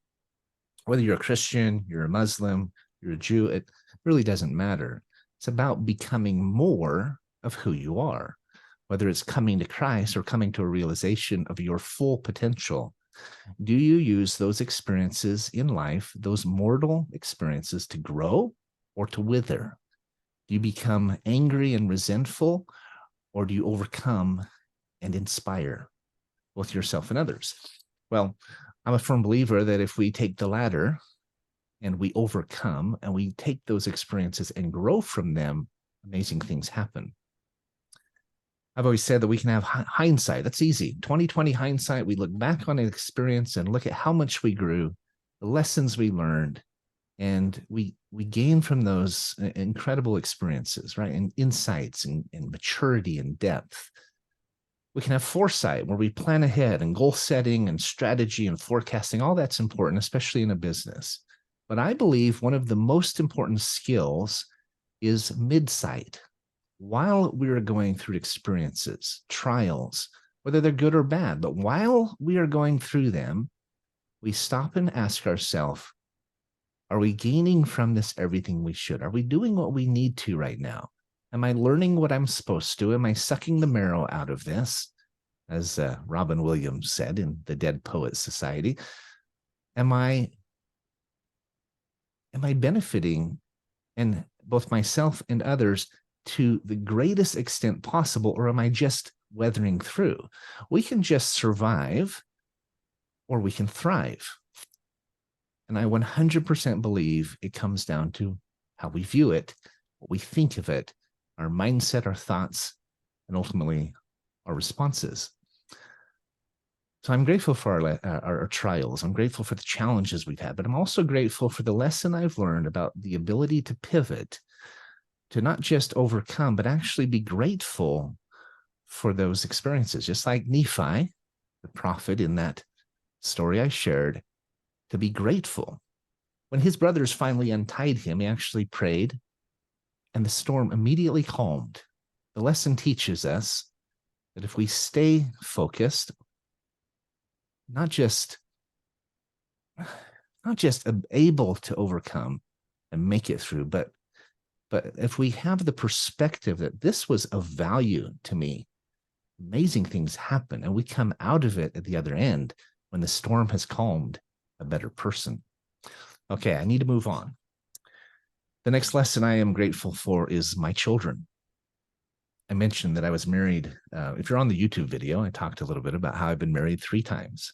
Whether you're a Christian, you're a Muslim, you're a Jew, it really doesn't matter. It's about becoming more of who you are, whether it's coming to Christ or coming to a realization of your full potential. Do you use those experiences in life, those mortal experiences, to grow or to wither? Do you become angry and resentful, or do you overcome and inspire both yourself and others? Well, I'm a firm believer that if we take the latter and we overcome and we take those experiences and grow from them, amazing things happen. I've always said that we can have hindsight. That's easy. 2020 hindsight. We look back on an experience and look at how much we grew, the lessons we learned, and we gain from those incredible experiences, right? And insights and maturity and depth. We can have foresight where we plan ahead, and goal setting and strategy and forecasting. All that's important, especially in a business. But I believe one of the most important skills is midsight. While we are going through experiences, trials, whether they're good or bad, but while we are going through them, we stop and ask ourselves, are we gaining from this everything we should? Are we doing what we need to right now? Am I learning what I'm supposed to? Am I sucking the marrow out of this? As Robin Williams said in the Dead Poets Society, am I benefiting, and both myself and others, to the greatest extent possible, or am I just weathering through? We can just survive, or we can thrive. And I 100% believe it comes down to how we view it, what we think of it, our mindset, our thoughts, and ultimately our responses. So I'm grateful for our trials. I'm grateful for the challenges we've had, but I'm also grateful for the lesson I've learned about the ability to pivot, to not just overcome, but actually be grateful for those experiences. Just like Nephi, the prophet in that story I shared, to be grateful. When his brothers finally untied him, he actually prayed, and the storm immediately calmed. The lesson teaches us that if we stay focused, not just able to overcome and make it through, but if we have the perspective that this was of value to me, amazing things happen, and we come out of it at the other end when the storm has calmed, a better person. Okay, I need to move on. The next lesson I am grateful for is my children. I mentioned that I was married. If you're on the YouTube video, I talked a little bit about how I've been married 3 times.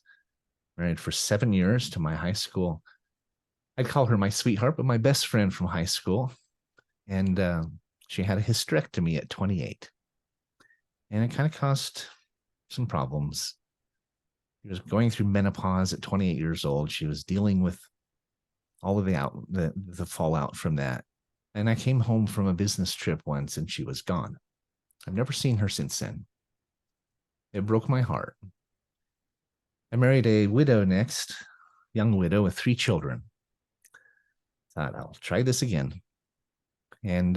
Married for 7 years to my high school. I'd call her my sweetheart, but my best friend from high school. And she had a hysterectomy at 28. And it kind of caused some problems. She was going through menopause at 28 years old. She was dealing with all of the fallout from that. And I came home from a business trip once and she was gone. I've never seen her since then. It broke my heart. I married a widow next, young widow with 3 children. Thought, I'll try this again. And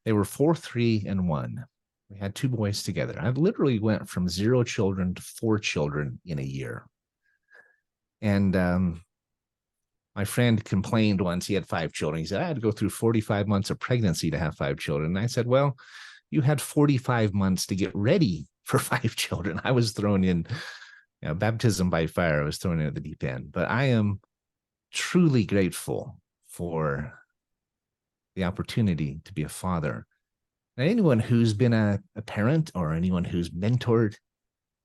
they were 4, 3, and 1. We had 2 boys together. I literally went from 0 children to 4 children in a year. And my friend complained once, he had 5 children. He said, I had to go through 45 months of pregnancy to have 5 children. And I said, well, you had 45 months to get ready for 5 children. I was thrown in, baptism by fire. I was thrown in at the deep end. But I am truly grateful for the opportunity to be a father. And anyone who's been a parent or anyone who's mentored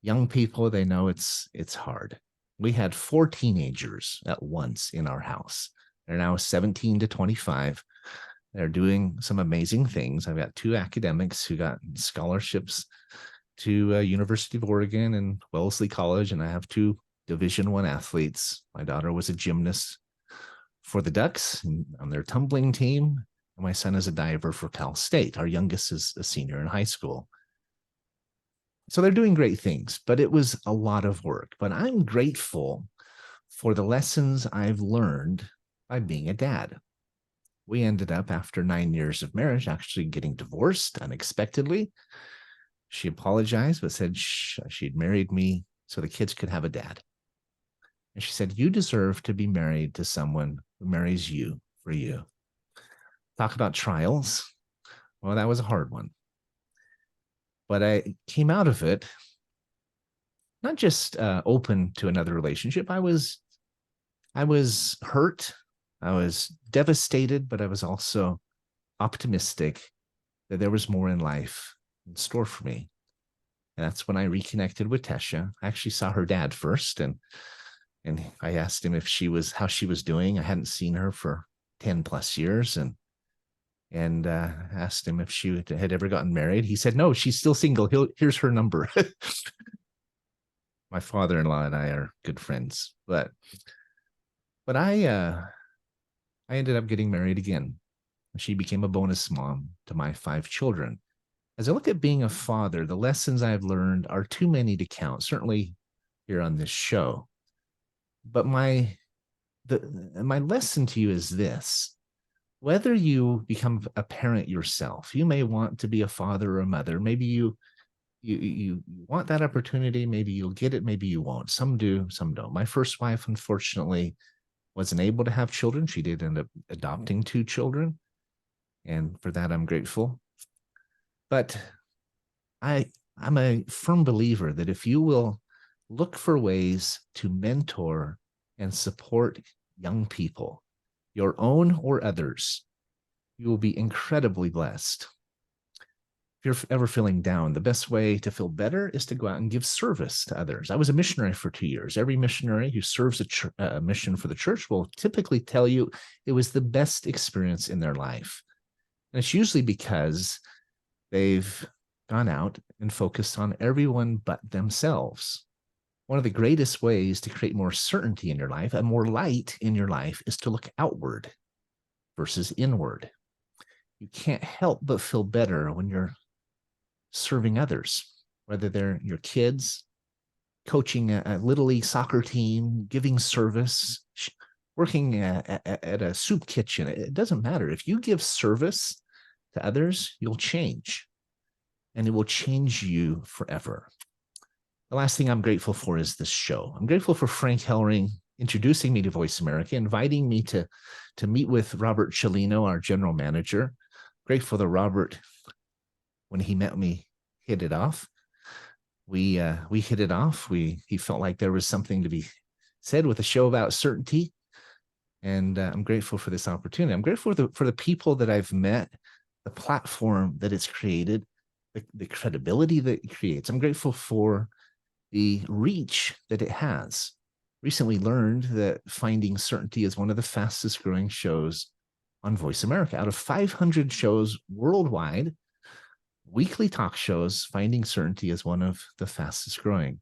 young people, they know it's hard. We had 4 teenagers at once in our house. They're now 17 to 25. They're doing some amazing things. I've got 2 academics who got scholarships to University of Oregon and Wellesley College, and I have 2 Division I athletes. My daughter was a gymnast for the Ducks on their tumbling team. And my son is a diver for Cal State. Our youngest is a senior in high school. So they're doing great things, but it was a lot of work. But I'm grateful for the lessons I've learned by being a dad. We ended up, after 9 years of marriage, actually getting divorced unexpectedly. She apologized, but said she'd married me so the kids could have a dad. And she said, you deserve to be married to someone who marries you for you. Talk about trials. Well, that was a hard one. But I came out of it not just open to another relationship. I was hurt. I was devastated, but I was also optimistic that there was more in life in store for me. And that's when I reconnected with Tesha. I actually saw her dad first, and I asked him how she was doing. I hadn't seen her for 10 plus years, and asked him if she had ever gotten married. He said, no, she's still single. Here's her number. My father-in-law and I are good friends, but I ended up getting married again. She became a bonus mom to my 5 children. As I look at being a father, the lessons I've learned are too many to count, certainly here on this show. But my lesson to you is this: whether you become a parent yourself, you may want to be a father or a mother. Maybe you want that opportunity. Maybe you'll get it. Maybe you won't. Some do, some don't. My first wife, unfortunately, wasn't able to have children. She did end up adopting 2 children, and for that, I'm grateful. But I'm a firm believer that if you will look for ways to mentor and support young people, your own or others, you will be incredibly blessed. If you're ever feeling down, the best way to feel better is to go out and give service to others. I was a missionary for 2 years. Every missionary who serves a mission for the church will typically tell you it was the best experience in their life. And it's usually because they've gone out and focused on everyone but themselves. One of the greatest ways to create more certainty in your life and more light in your life is to look outward versus inward. You can't help but feel better when you're serving others, whether they're your kids, coaching a little league soccer team, giving service, working at a soup kitchen. It doesn't matter. If you give service to others, you'll change, and it will change you forever. The last thing I'm grateful for is this show. I'm grateful for Frank Hellring introducing me to Voice America, inviting me to meet with Robert Cellino, our general manager. Grateful that Robert, when he met me, hit it off. We hit it off. He felt like there was something to be said with a show about certainty, and I'm grateful for this opportunity. I'm grateful for the people that I've met, the platform that it's created, the credibility that it creates. I'm grateful for the reach that it has. Recently learned that Finding Certainty is one of the fastest growing shows on Voice America. Out of 500 shows worldwide, weekly talk shows, Finding Certainty is one of the fastest growing.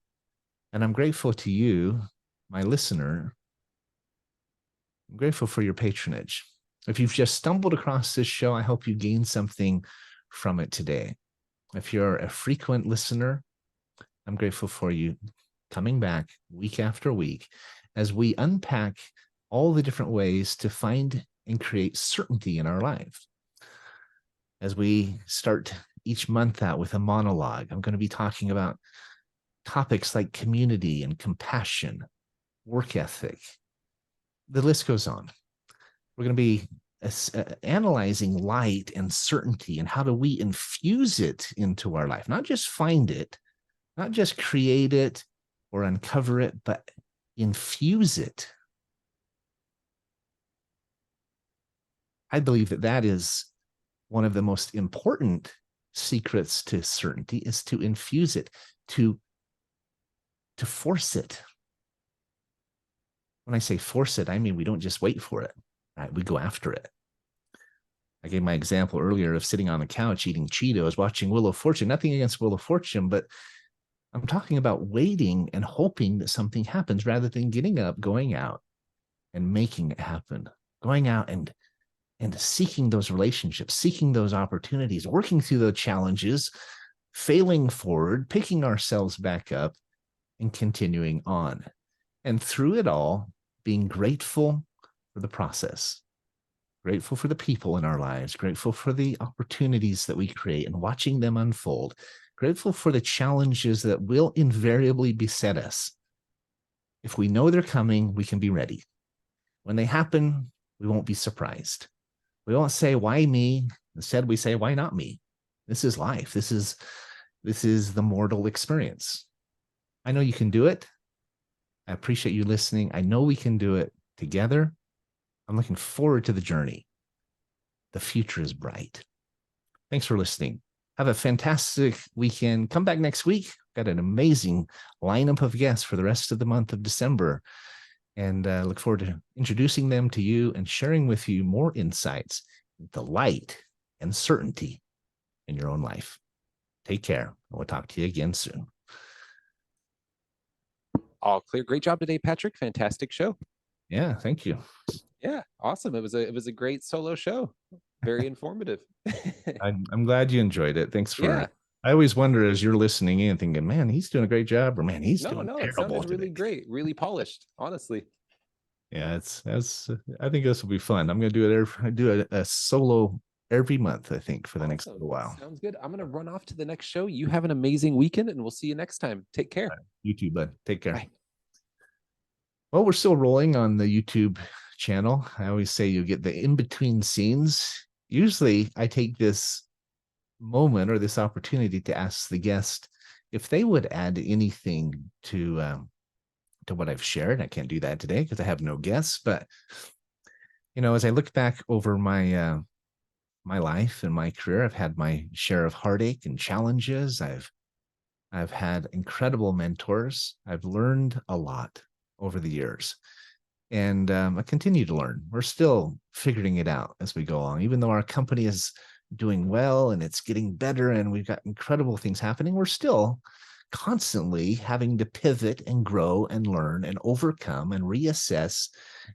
And I'm grateful to you, my listener. I'm grateful for your patronage. If you've just stumbled across this show, I hope you gain something from it today. If you're a frequent listener, I'm grateful for you coming back week after week as we unpack all the different ways to find and create certainty in our lives. As we start each month out with a monologue, I'm going to be talking about topics like community and compassion, work ethic. The list goes on. We're going to be analyzing light and certainty and how do we infuse it into our life, not just find it, not just create it or uncover it, but infuse it. I believe that is one of the most important secrets to certainty, is to infuse it, to force it. When I say force it, I mean we don't just wait for it, right? We go after it. I gave my example earlier of sitting on the couch eating Cheetos, watching Wheel of Fortune. Nothing against Wheel of Fortune, but I'm talking about waiting and hoping that something happens rather than getting up, going out and making it happen, going out and seeking those relationships, seeking those opportunities, working through the challenges, failing forward, picking ourselves back up and continuing on. And through it all, being grateful for the process, grateful for the people in our lives, grateful for the opportunities that we create and watching them unfold, grateful for the challenges that will invariably beset us. If we know they're coming, we can be ready. When they happen, we won't be surprised. We won't say, why me? Instead, we say, why not me? This is life. This is the mortal experience. I know you can do it. I appreciate you listening. I know we can do it together. I'm looking forward to the journey. The future is bright. Thanks for listening. Have a fantastic weekend. Come back next week. got an amazing lineup of guests for the rest of the month of December, and look forward to introducing them to you and sharing with you more insights, the light and certainty in your own life. Take care, and we'll talk to you again soon. All clear. Great job today, Patrick. Fantastic show. Yeah, thank you. Yeah, awesome. It was a great solo show. Very informative. I'm glad you enjoyed it. Thanks for. Yeah. I always wonder as you're listening in, thinking, "Man, he's doing a great job," or "Man, he's doing No, it terrible sounded really today." great, really polished, honestly. Yeah, I think this will be fun. I'm going to do a solo every month, I think, for the next Awesome. little while. Sounds good. I'm going to run off to the next show. You have an amazing weekend, and we'll see you next time. Take care. You too, bud. Take care. Bye. Well, we're still rolling on the YouTube channel. I always say you get the in-between scenes. Usually I take this moment or this opportunity to ask the guest if they would add anything to what I've shared. I can't do that today because I have no guests, but as I look back over my my life and my career, I've had my share of heartache and challenges. I've had incredible mentors. I've learned a lot over the years, and I continue to learn. We're still figuring it out as we go along, even though our company is doing well and it's getting better and we've got incredible things happening. We're still constantly having to pivot and grow and learn and overcome and reassess.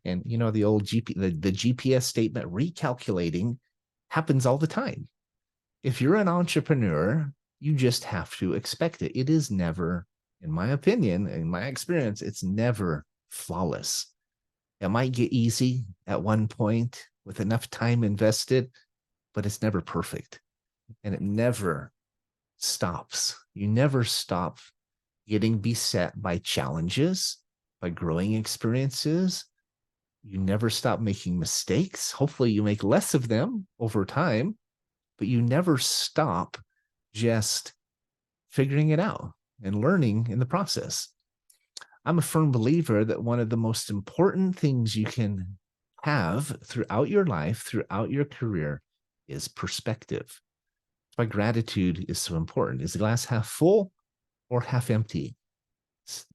And the old the GPS statement, recalculating, happens all the time. If you're an entrepreneur, you just have to expect it. It is never, in my opinion, in my experience, it's never flawless. It might get easy at one point with enough time invested, but it's never perfect. And it never stops. You never stop getting beset by challenges, by growing experiences. You never stop making mistakes. Hopefully you make less of them over time, but you never stop just figuring it out and learning in the process. I'm a firm believer that one of the most important things you can have throughout your life, throughout your career, is perspective. That's why gratitude is so important. Is the glass half full or half empty? It's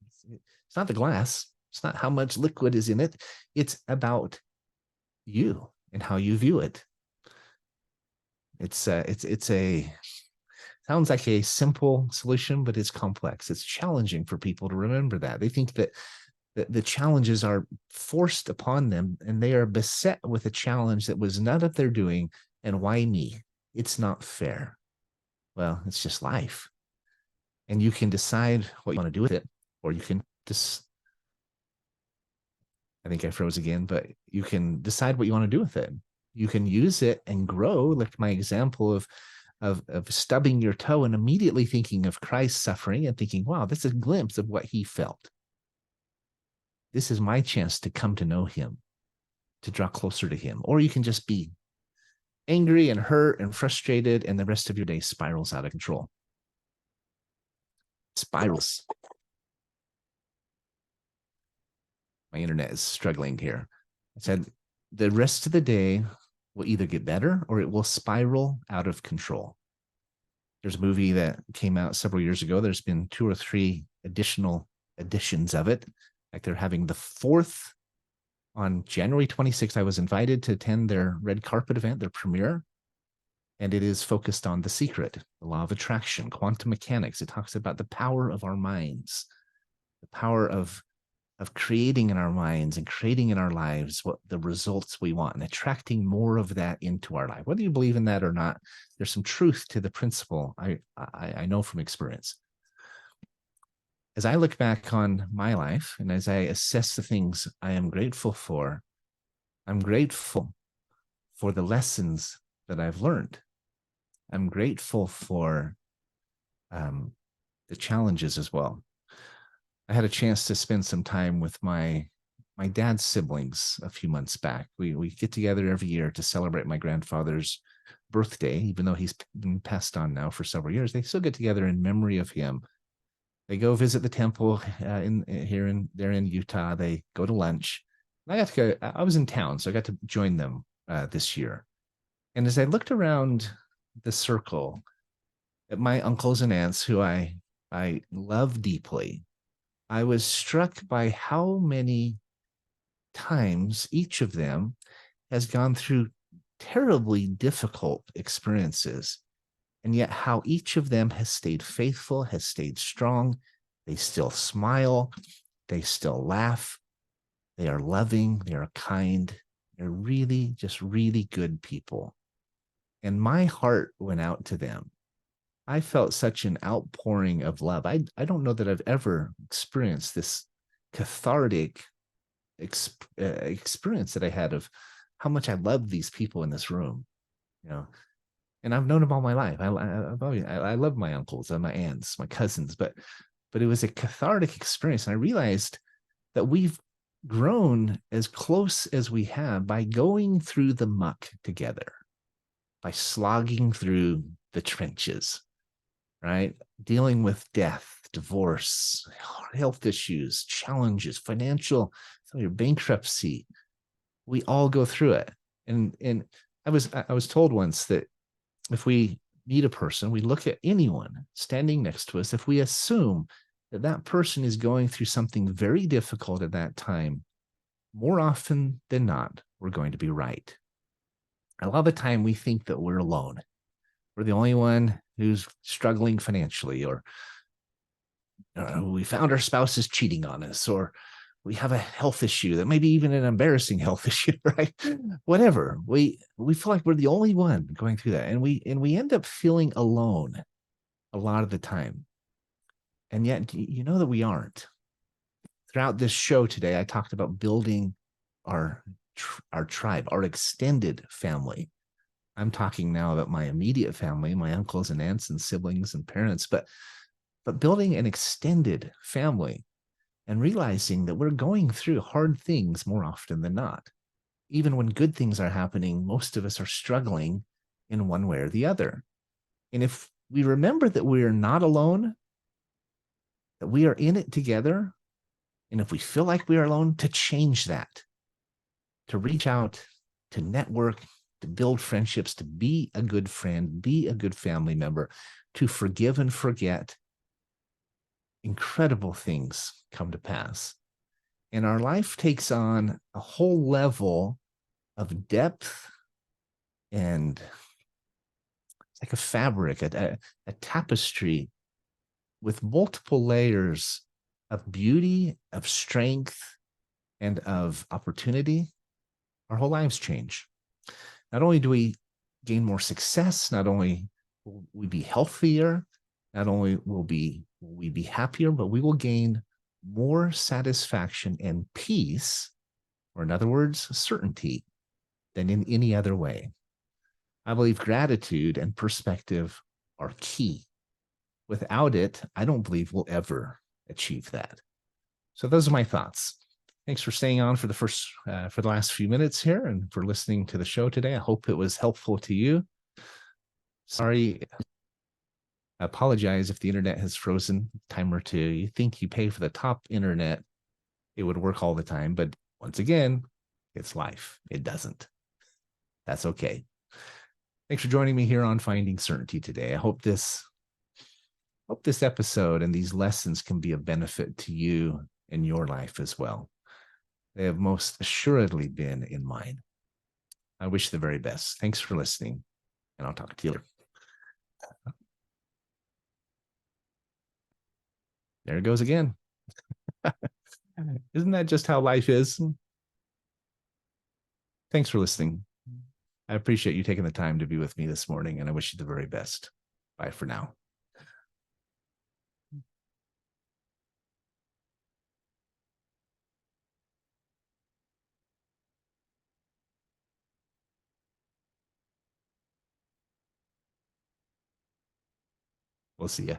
not the glass. It's not how much liquid is in it. It's about you and how you view it. It's sounds like a simple solution, but it's complex. It's challenging for people to remember that. They think that the challenges are forced upon them and they are beset with a challenge that was none of their doing. And why me? It's not fair. Well, it's just life. And you can decide what you want to do with it, or you can just, I think I froze again, but you can decide what you want to do with it. You can use it and grow, like my example of stubbing your toe and immediately thinking of Christ's suffering and thinking, wow, this is a glimpse of what he felt. This is my chance to come to know him, to draw closer to him. Or you can just be angry and hurt and frustrated, and the rest of your day spirals out of control. Spirals. My internet is struggling here. I said the rest of the day will either get better or it will spiral out of control. There's a movie that came out several years ago. There's been 2 or 3 additional editions of it. Like they're having the 4th on January 26th. I was invited to attend their red carpet event, their premiere. And it is focused on The Secret, the law of attraction, quantum mechanics. It talks about the power of our minds, the power of creating in our minds and creating in our lives what the results we want and attracting more of that into our life. Whether you believe in that or not, there's some truth to the principle. I know from experience. As I look back on my life and as I assess the things I am grateful for, I'm grateful for the lessons that I've learned. I'm grateful for the challenges as well. I had a chance to spend some time with my dad's siblings a few months back. We get together every year to celebrate my grandfather's birthday, even though he's been passed on now for several years. They still get together in memory of him. They go visit the temple they're in Utah. They go to lunch. I was in town, so I got to join them this year. And as I looked around the circle at my uncles and aunts who I I love deeply, I was struck by how many times each of them has gone through terribly difficult experiences, and yet how each of them has stayed faithful, has stayed strong. They still smile, they still laugh, they are loving, they are kind, they're really, just really good people. And my heart went out to them. I felt such an outpouring of love. I don't know that I've ever experienced this cathartic experience that I had of how much I love these people in this room, you know. And I've known them all my life. I love my uncles and my aunts, my cousins, but it was a cathartic experience. And I realized that we've grown as close as we have by going through the muck together, by slogging through the trenches, right? Dealing with death, divorce, health issues, challenges, financial, your bankruptcy. We all go through it. And I was told once that if we meet a person, we look at anyone standing next to us, if we assume that that person is going through something very difficult at that time, more often than not, we're going to be right. A lot of the time we think that we're alone. We're the only one who's struggling financially, or we found our spouse is cheating on us, or we have a health issue that maybe even an embarrassing health issue, right? Whatever. We feel like we're the only one going through that. And we end up feeling alone a lot of the time. And yet, you know that we aren't. Throughout this show today, I talked about building our tribe, our extended family. I'm talking now about my immediate family, my uncles and aunts and siblings and parents, but building an extended family and realizing that we're going through hard things more often than not. Even when good things are happening, most of us are struggling in one way or the other. And if we remember that we are not alone, that we are in it together, and if we feel like we are alone, to change that, to reach out, to network, to build friendships, to be a good friend, be a good family member, to forgive and forget, incredible things come to pass. And our life takes on a whole level of depth, and it's like a fabric, a tapestry with multiple layers of beauty, of strength, and of opportunity. Our whole lives change. Not only do we gain more success, not only will we be healthier, not only will we be happier, but we will gain more satisfaction and peace, or in other words, certainty, than in any other way. I believe gratitude and perspective are key. Without it, I don't believe we'll ever achieve that. So those are my thoughts. Thanks for staying on for the last few minutes here and for listening to the show today. I hope it was helpful to you. Sorry, I apologize if the internet has frozen a time or two. You think you pay for the top internet, it would work all the time, but once again, it's life. It doesn't. That's okay. Thanks for joining me here on Finding Certainty today. I hope this episode and these lessons can be a benefit to you in your life as well. They have most assuredly been in mine. I wish the very best. Thanks for listening, and I'll talk to you later. There it goes again. Isn't that just how life is? Thanks for listening. I appreciate you taking the time to be with me this morning, and I wish you the very best. Bye for now. We'll see you.